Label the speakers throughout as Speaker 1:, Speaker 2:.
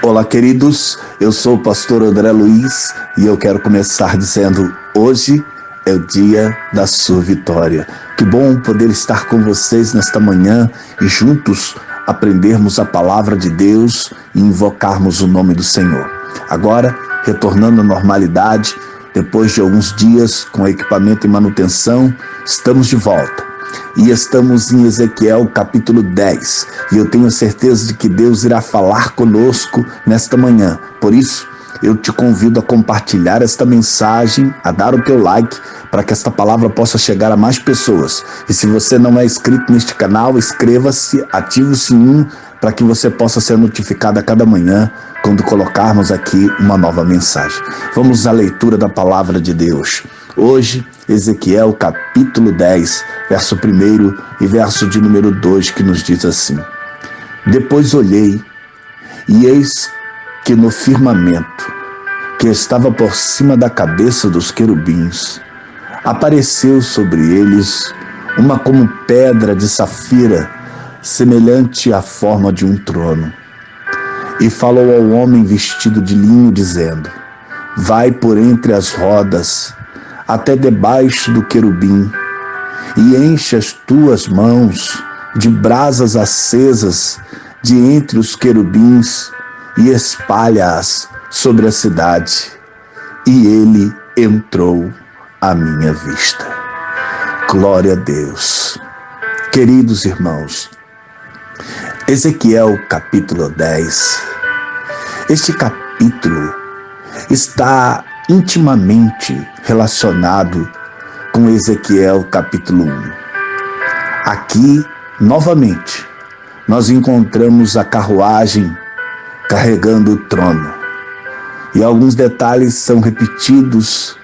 Speaker 1: Olá, queridos, eu sou o pastor André Luiz e eu quero começar dizendo: hoje é o dia da sua vitória. Que bom poder estar com vocês nesta manhã e juntos aprendermos a palavra de Deus e invocarmos o nome do Senhor. Agora, retornando à normalidade, depois de alguns dias com equipamento em manutenção, estamos de volta. E estamos em Ezequiel capítulo 10. E eu tenho certeza de que Deus irá falar conosco nesta manhã. Por isso, eu te convido a compartilhar esta mensagem, a dar o teu like, para que esta palavra possa chegar a mais pessoas. E se você não é inscrito neste canal, inscreva-se, ative o sininho, para que você possa ser notificado a cada manhã, quando colocarmos aqui uma nova mensagem. Vamos à leitura da palavra de Deus. Hoje, Ezequiel capítulo 10, verso 1 e verso de número 2, que nos diz assim: Depois olhei, e eis que no firmamento, que estava por cima da cabeça dos querubins, apareceu sobre eles uma como pedra de safira, semelhante à forma de um trono. E falou ao homem vestido de linho, dizendo: Vai por entre as rodas, até debaixo do querubim, e enche as tuas mãos de brasas acesas de entre os querubins, e espalha-as sobre a cidade. E ele entrou à minha vista. Glória a Deus. Queridos irmãos, Ezequiel capítulo 10. Este capítulo está intimamente relacionado com Ezequiel capítulo 1. Aqui, novamente, nós encontramos a carruagem carregando o trono. E alguns detalhes são repetidos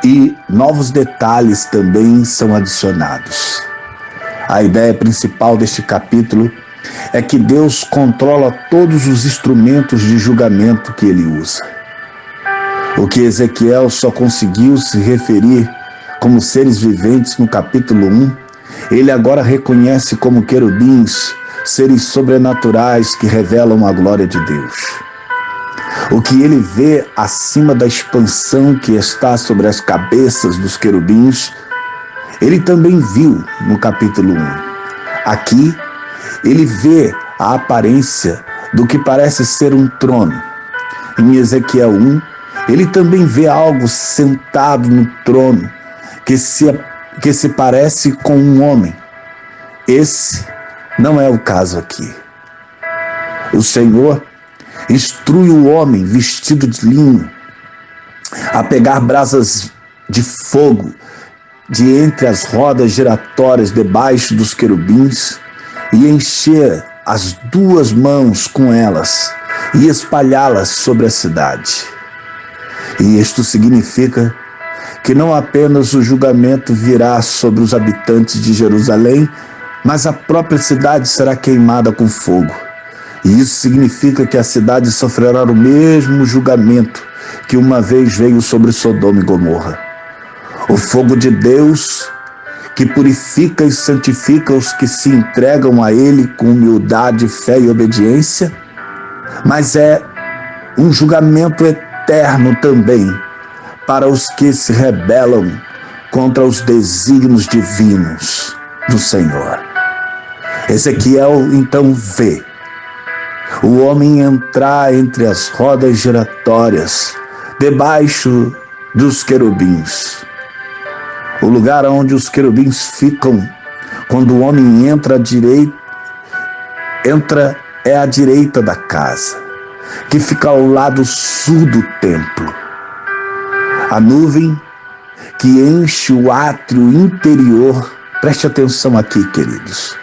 Speaker 1: e novos detalhes também são adicionados. A ideia principal deste capítulo é que Deus controla todos os instrumentos de julgamento que ele usa. O que Ezequiel só conseguiu se referir como seres viventes no capítulo 1, ele agora reconhece como querubins, seres sobrenaturais que revelam a glória de Deus. O que ele vê acima da expansão que está sobre as cabeças dos querubins, ele também viu no capítulo 1. Aqui, ele vê a aparência do que parece ser um trono. Em Ezequiel 1, ele também vê algo sentado no trono que se parece com um homem. Esse não é o caso aqui. O Senhor instrui o homem vestido de linho a pegar brasas de fogo de entre as rodas giratórias debaixo dos querubins e encher as duas mãos com elas e espalhá-las sobre a cidade. E isto significa que não apenas o julgamento virá sobre os habitantes de Jerusalém, mas a própria cidade será queimada com fogo. E isso significa que a cidade sofrerá o mesmo julgamento que uma vez veio sobre Sodoma e Gomorra. O fogo de Deus, que purifica e santifica os que se entregam a Ele com humildade, fé e obediência, mas é um julgamento eterno também para os que se rebelam contra os desígnios divinos do Senhor. Ezequiel então vê o homem entrar entre as rodas giratórias, debaixo dos querubins. O lugar onde os querubins ficam quando o homem entra é à direita da casa, que fica ao lado sul do templo. A nuvem que enche o átrio interior, preste atenção aqui, queridos,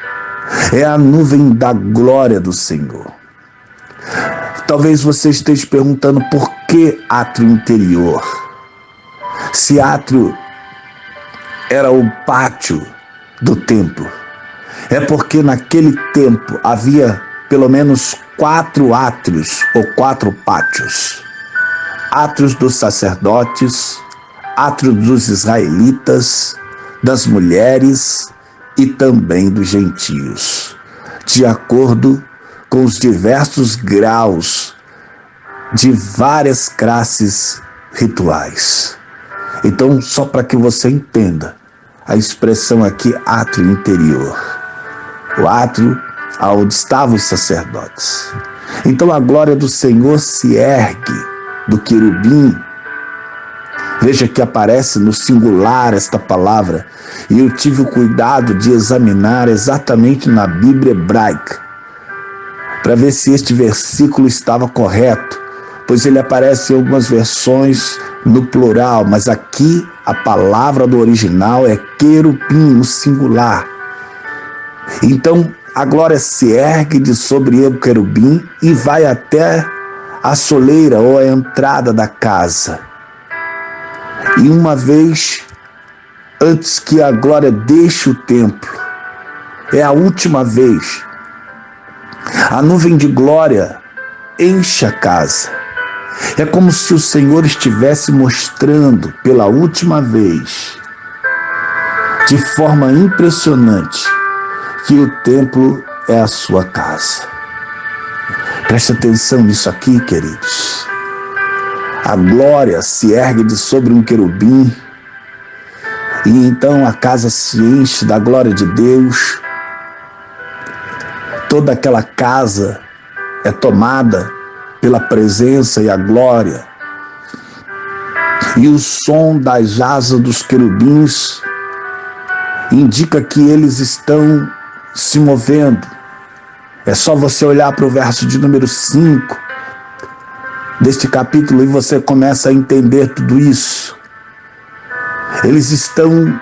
Speaker 1: é a nuvem da glória do Senhor. Talvez você esteja perguntando por que átrio interior? Se átrio era o pátio do templo, é porque naquele tempo havia pelo menos 4 átrios ou 4 pátios. Átrios dos sacerdotes, átrio dos israelitas, das mulheres e também dos gentios, de acordo com os diversos graus de várias classes rituais. Então, só para que você entenda, a expressão aqui, átrio interior. O átrio aonde estavam os sacerdotes. Então, a glória do Senhor se ergue do querubim. Veja que aparece no singular esta palavra, e eu tive o cuidado de examinar exatamente na Bíblia hebraica, para ver se este versículo estava correto, pois ele aparece em algumas versões no plural, mas aqui a palavra do original é querubim, no singular. Então, a glória se ergue de sobre o querubim e vai até a soleira ou a entrada da casa. E uma vez antes que a glória deixe o templo, é a última vez, a nuvem de glória enche a casa. É como se o Senhor estivesse mostrando pela última vez, de forma impressionante, que o templo é a sua casa. Preste atenção nisso aqui, queridos. A glória se ergue de sobre um querubim, e então a casa se enche da glória de Deus. Toda aquela casa é tomada pela presença e a glória. E o som das asas dos querubins indica que eles estão se movendo. É só você olhar para o verso de número 5 deste capítulo e você começa a entender tudo isso. Eles estão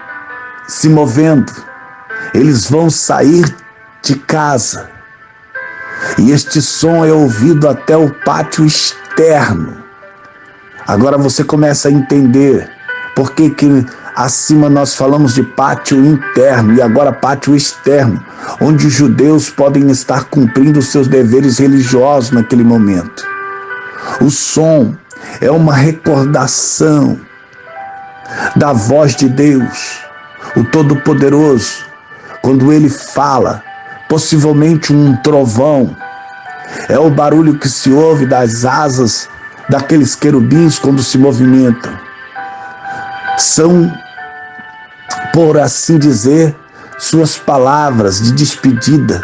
Speaker 1: se movendo. Eles vão sair de casa. E este som é ouvido até o pátio externo. Agora você começa a entender por que acima nós falamos de pátio interno e agora pátio externo, onde os judeus podem estar cumprindo os seus deveres religiosos naquele momento. O som é uma recordação da voz de Deus, o Todo-Poderoso, quando ele fala, possivelmente um trovão. É o barulho que se ouve das asas daqueles querubins quando se movimentam. São, por assim dizer, suas palavras de despedida,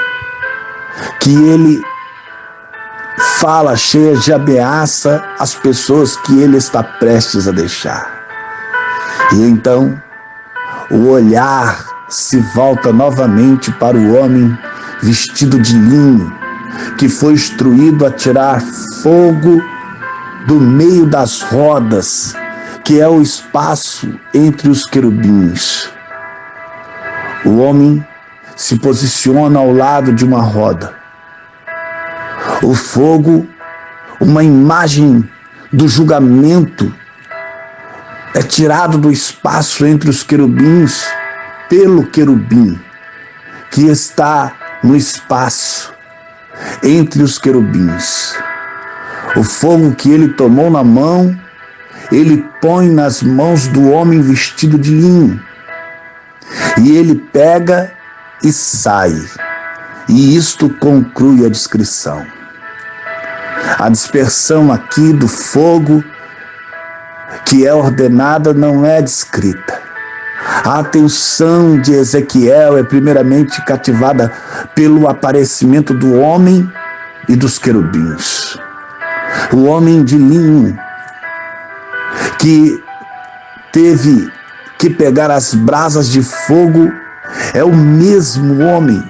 Speaker 1: que ele fala cheias de ameaça às pessoas que ele está prestes a deixar. E então, o olhar se volta novamente para o homem vestido de linho, que foi instruído a tirar fogo do meio das rodas, que é o espaço entre os querubins. O homem se posiciona ao lado de uma roda. O fogo, uma imagem do julgamento, é tirado do espaço entre os querubins pelo querubim, que está no espaço entre os querubins. O fogo que ele tomou na mão, ele põe nas mãos do homem vestido de linho. E ele pega e sai. E isto conclui a descrição. A dispersão aqui do fogo que é ordenada não é descrita. A atenção de Ezequiel é primeiramente cativada pelo aparecimento do homem e dos querubins. O homem de linho que teve que pegar as brasas de fogo é o mesmo homem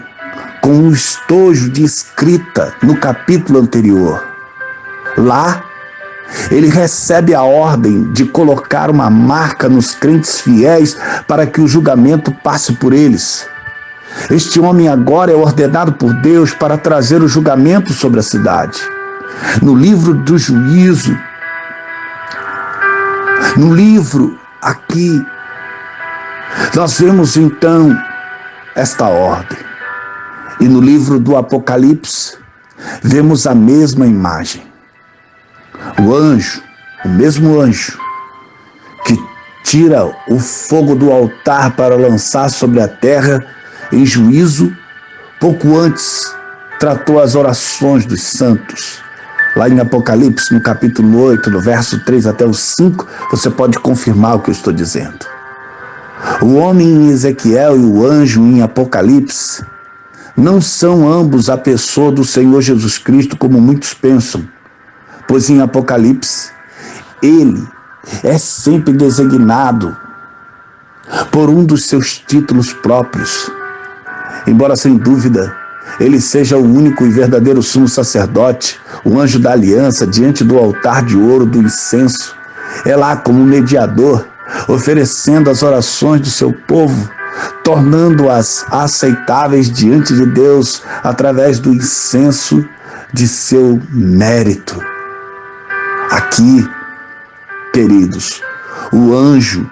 Speaker 1: com um estojo de escrita no capítulo anterior. Lá, ele recebe a ordem de colocar uma marca nos crentes fiéis para que o julgamento passe por eles. Este homem agora é ordenado por Deus para trazer o julgamento sobre a cidade. No livro do juízo, no livro aqui, nós vemos então esta ordem. E no livro do Apocalipse, vemos a mesma imagem. O anjo, o mesmo anjo, que tira o fogo do altar para lançar sobre a terra em juízo, pouco antes tratou as orações dos santos. Lá em Apocalipse, no capítulo 8, no verso 3 até o 5, você pode confirmar o que eu estou dizendo. O homem em Ezequiel e o anjo em Apocalipse não são ambos a pessoa do Senhor Jesus Cristo, como muitos pensam, pois em Apocalipse ele é sempre designado por um dos seus títulos próprios. Embora sem dúvida ele seja o único e verdadeiro sumo sacerdote, o anjo da aliança diante do altar de ouro do incenso, é lá como mediador, oferecendo as orações do seu povo, tornando-as aceitáveis diante de Deus através do incenso de seu mérito. Aqui, queridos, o anjo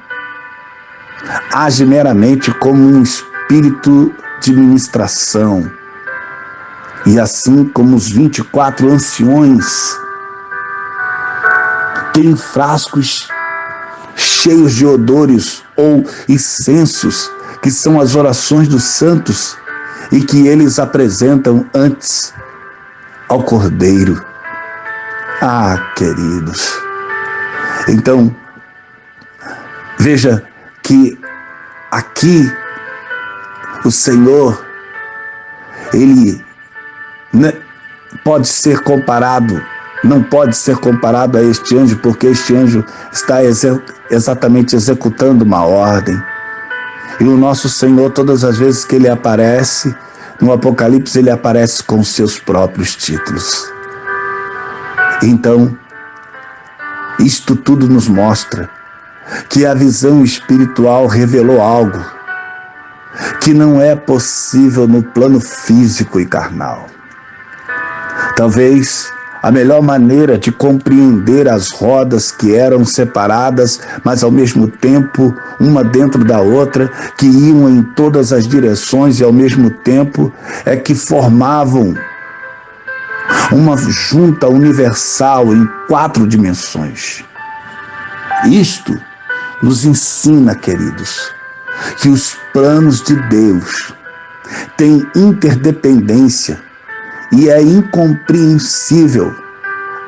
Speaker 1: age meramente como um espírito de ministração, e assim como os 24 anciões têm frascos cheios de odores ou incensos, que são as orações dos santos, e que eles apresentam antes ao Cordeiro. Ah, queridos, então, veja que aqui o Senhor, ele pode ser comparado, não pode ser comparado a este anjo, porque este anjo está exatamente executando uma ordem. E o nosso Senhor, todas as vezes que ele aparece, no Apocalipse, ele aparece com seus próprios títulos. Então, isto tudo nos mostra que a visão espiritual revelou algo que não é possível no plano físico e carnal. Talvez a melhor maneira de compreender as rodas que eram separadas, mas ao mesmo tempo uma dentro da outra, que iam em todas as direções e ao mesmo tempo, é que formavam uma junta universal em 4 dimensões. Isto nos ensina, queridos, que os planos de Deus têm interdependência e é incompreensível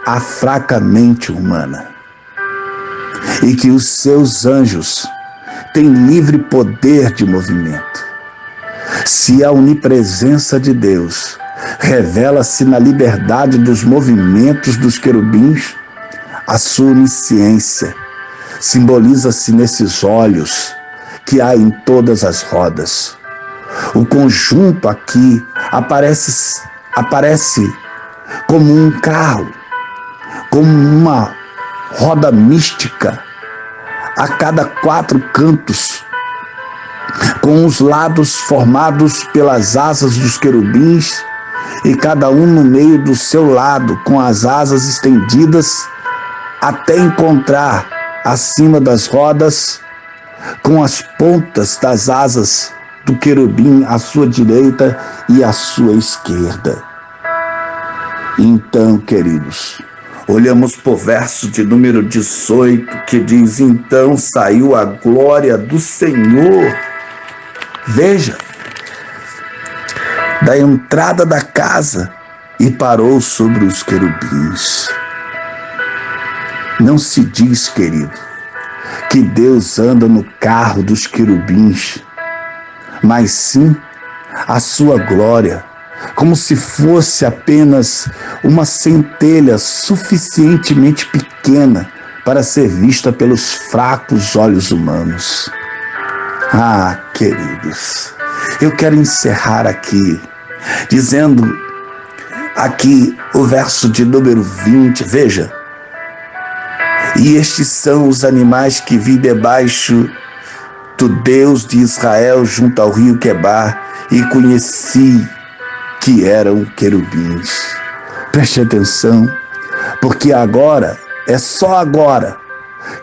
Speaker 1: à fraca mente humana, e que os seus anjos têm livre poder de movimento. Se a onipresença de Deus revela-se na liberdade dos movimentos dos querubins, a sua onisciência simboliza-se nesses olhos que há em todas as rodas. O conjunto aqui aparece como um carro, como uma roda mística a cada 4 cantos, com os lados formados pelas asas dos querubins e cada um no meio do seu lado, com as asas estendidas até encontrar acima das rodas, com as pontas das asas do querubim à sua direita e à sua esquerda. Então, queridos, olhamos para o verso de número 18, que diz: então saiu a glória do Senhor. Veja, da entrada da casa e parou sobre os querubins. Não se diz, querido, que Deus anda no carro dos querubins, mas sim a sua glória, como se fosse apenas uma centelha suficientemente pequena para ser vista pelos fracos olhos humanos. Ah, queridos, eu quero encerrar aqui, dizendo aqui o verso de número 20, veja: e estes são os animais que vi debaixo do Deus de Israel junto ao rio Quebar, e conheci que eram querubins. Preste atenção, porque agora, é só agora,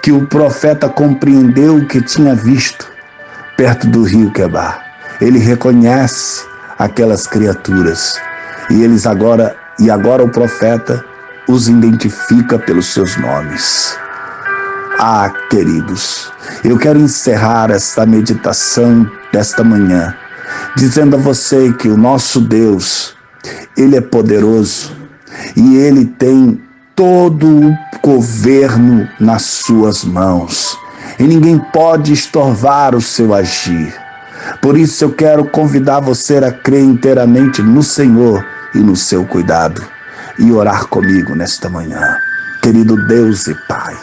Speaker 1: que o profeta compreendeu o que tinha visto perto do rio Quebar. Ele reconhece aquelas criaturas, e agora o profeta os identifica pelos seus nomes. Ah, queridos, eu quero encerrar esta meditação desta manhã, dizendo a você que o nosso Deus Ele é poderoso e Ele tem todo o governo nas suas mãos. E ninguém pode estorvar o seu agir. Por isso eu quero convidar você a crer inteiramente no Senhor e no seu cuidado e orar comigo nesta manhã. Querido Deus e Pai,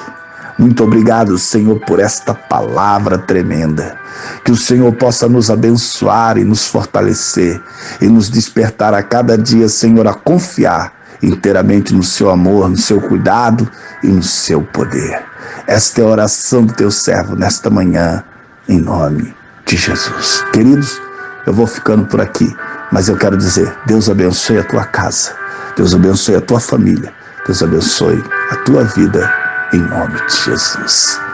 Speaker 1: muito obrigado, Senhor, por esta palavra tremenda. Que o Senhor possa nos abençoar e nos fortalecer e nos despertar a cada dia, Senhor, a confiar inteiramente no seu amor, no seu cuidado e no seu poder. Esta é a oração do teu servo nesta manhã, em nome de Jesus. Queridos, eu vou ficando por aqui, mas eu quero dizer, Deus abençoe a tua casa, Deus abençoe a tua família, Deus abençoe a tua vida, em nome de Jesus.